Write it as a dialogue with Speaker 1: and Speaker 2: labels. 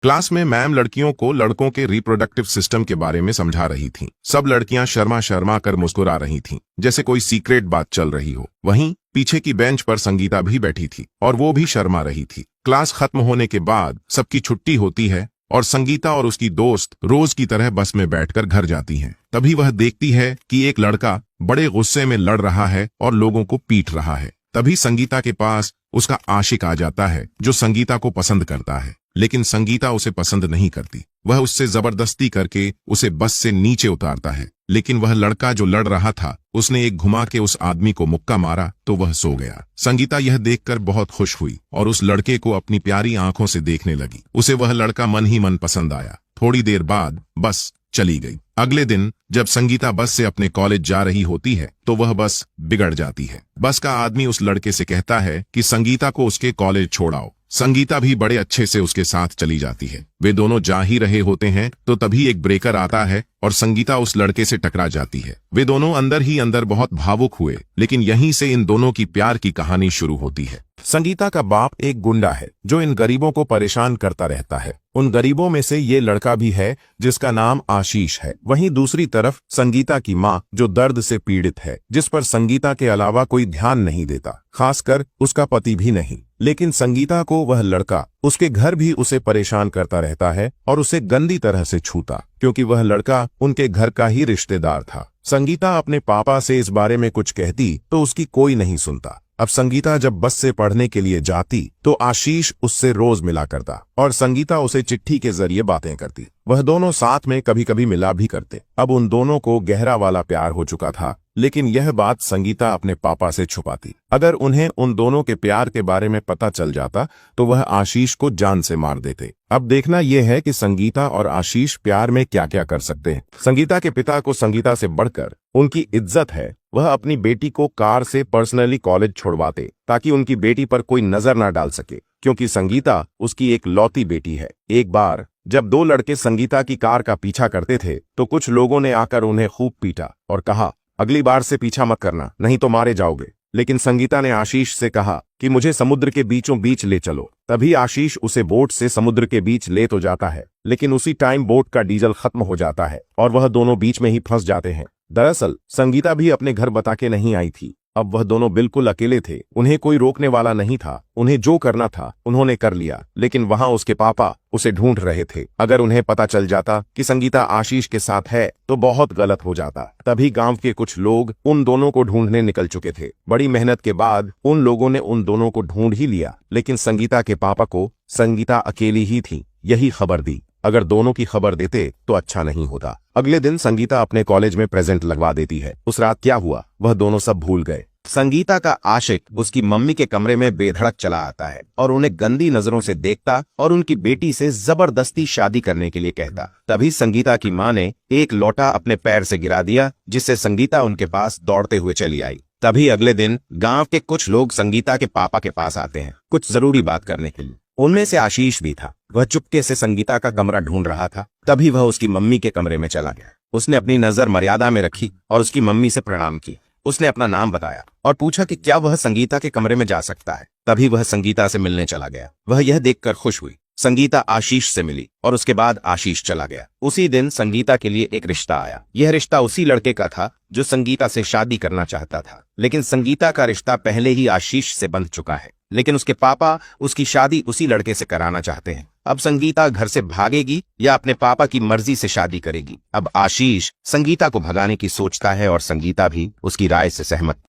Speaker 1: Class में ma'am लड़कियों को लड़कों के रिप्रोडक्टिव सिस्टम के बारे में समझा रही थीं। सब लड़कियां शर्मा शर्मा कर मुस्कुरा रही थीं, जैसे कोई सीक्रेट बात चल रही हो। वहीं पीछे की बेंच पर संगीता भी बैठी थी और वो भी शर्मा रही थी। क्लास खत्म होने के बाद सबकी छुट्टी होती है और संगीता और उसकी दोस्त रोज की तरह बस में बैठकर घर जाती हैं। तभी वह देखती है कि एक लड़का बड़े गुस्से में लड़ रहा है और लोगों को पीट रहा है। तभी संगीता के पास उसका आशिक आ जाता है जो संगीता को पसंद करता है, लेकिन संगीता उसे पसंद नहीं करती। वह उससे जबरदस्ती करके उसे बस से नीचे उतारता है, लेकिन वह लड़का जो लड़ रहा था उसने एक घुमा के उस आदमी को मुक्का मारा तो वह सो गया। संगीता यह देखकर बहुत खुश हुई और उस लड़के को अपनी प्यारी आंखों से देखने लगी। उसे वह लड़का मन ही मन पसंद आया। थोड़ी देर बाद बस चली गई। अगले दिन जब संगीता बस से अपने कॉलेज जा रही होती है तो वह बस बिगड़ जाती है। बस का आदमी उस लड़के से कहता है कि संगीता को उसके कॉलेज छोड़ाओ। संगीता भी बड़े अच्छे से उसके साथ चली जाती है। वे दोनों जा ही रहे होते हैं तो तभी एक ब्रेकर आता है और संगीता उस लड़के से टकरा जाती है। वे दोनों अंदर ही अंदर बहुत भावुक हुए, लेकिन यहीं से इन दोनों की प्यार की कहानी शुरू होती है। संगीता का बाप एक गुंडा है जो इन गरीबों को परेशान करता रहता है। उन गरीबों में से ये लड़का भी है जिसका नाम आशीष है। वहीं दूसरी तरफ संगीता की माँ जो दर्द से पीड़ित है, जिस पर संगीता के अलावा कोई ध्यान नहीं देता, खासकर उसका पति भी नहीं। लेकिन संगीता को वह लड़का उसके घर भी उसे परेशान करता रहता है और उसे गंदी तरह से छूता, क्योंकि वह लड़का उनके घर का ही रिश्तेदार था। संगीता अपने पापा से इस बारे में कुछ कहती तो उसकी कोई नहीं सुनता। अब संगीता जब बस से पढ़ने के लिए जाती तो आशीष उससे रोज मिला करता और संगीता उसे चिट्ठी के जरिए बातें करती। वह दोनों साथ में कभी कभी मिला भी करते। अब उन दोनों को गहरा वाला प्यार हो चुका था, लेकिन यह बात संगीता अपने पापा से छुपाती। अगर उन्हें उन दोनों के प्यार के बारे में पता चल जाता तो वह आशीष को जान से मार देते। अब देखना यह है कि संगीता और आशीष प्यार में क्या क्या कर सकते हैं। संगीता के पिता को संगीता से बढ़कर उनकी इज्जत है। वह अपनी बेटी को कार से पर्सनली कॉलेज छोड़वाते ताकि उनकी बेटी पर कोई नजर ना डाल सके, क्योंकि संगीता उसकी एक लौती बेटी है। एक बार जब दो लड़के संगीता की कार का पीछा करते थे तो कुछ लोगों ने आकर उन्हें खूब पीटा और कहा, अगली बार से पीछा मत करना, नहीं तो मारे जाओगे। लेकिन संगीता ने आशीष से कहा कि मुझे समुद्र के बीचों बीच ले चलो। तभी आशीष उसे बोट से समुद्र के बीच ले तो जाता है, लेकिन उसी टाइम बोट का डीजल खत्म हो जाता है और वह दोनों बीच में ही फंस जाते हैं। दरअसल संगीता भी अपने घर बता के नहीं आई थी। अब वह दोनों बिल्कुल अकेले थे। उन्हें कोई रोकने वाला नहीं था। उन्हें जो करना था उन्होंने कर लिया, लेकिन वहां उसके पापा उसे ढूंढ रहे थे। अगर उन्हें पता चल जाता कि संगीता आशीष के साथ है तो बहुत गलत हो जाता। तभी गांव के कुछ लोग उन दोनों को ढूंढने निकल चुके थे। बड़ी मेहनत के बाद उन लोगों ने उन दोनों को ढूंढ ही लिया, लेकिन संगीता के पापा को संगीता अकेली ही थी यही खबर दी। अगर दोनों की खबर देते तो अच्छा नहीं होता। अगले दिन संगीता अपने कॉलेज में प्रेजेंट लगवा देती है। उस रात क्या हुआ वह दोनों सब भूल गए। संगीता का आशिक उसकी मम्मी के कमरे में बेधड़क चला आता है और उन्हें गंदी नजरों से देखता और उनकी बेटी से जबरदस्ती शादी करने के लिए कहता। तभी संगीता की माँ ने एक लोटा अपने पैर से गिरा दिया, जिससे संगीता उनके पास दौड़ते हुए चली आई। तभी अगले दिन गांव के कुछ लोग संगीता के पापा के पास आते हैं कुछ जरूरी बात करने के लिए। उनमें से आशीष भी था। वह चुपके से संगीता का कमरा ढूंढ रहा था। तभी वह उसकी मम्मी के कमरे में चला गया। उसने अपनी नजर मर्यादा में रखी और उसकी मम्मी से प्रणाम की। उसने अपना नाम बताया और पूछा कि क्या वह संगीता के कमरे में जा सकता है। तभी वह संगीता से मिलने चला गया। वह यह देखकर खुश हुई। संगीता आशीष से मिली और उसके बाद आशीष चला गया। उसी दिन संगीता के लिए एक रिश्ता आया। यह रिश्ता उसी लड़के का था जो संगीता से शादी करना चाहता था, लेकिन संगीता का रिश्ता पहले ही आशीष से बंध चुका है। लेकिन उसके पापा उसकी शादी उसी लड़के से कराना चाहते हैं। अब संगीता घर से भागेगी या अपने पापा की मर्जी से शादी करेगी। अब आशीष संगीता को भगाने की सोचता है और संगीता भी उसकी राय से सहमत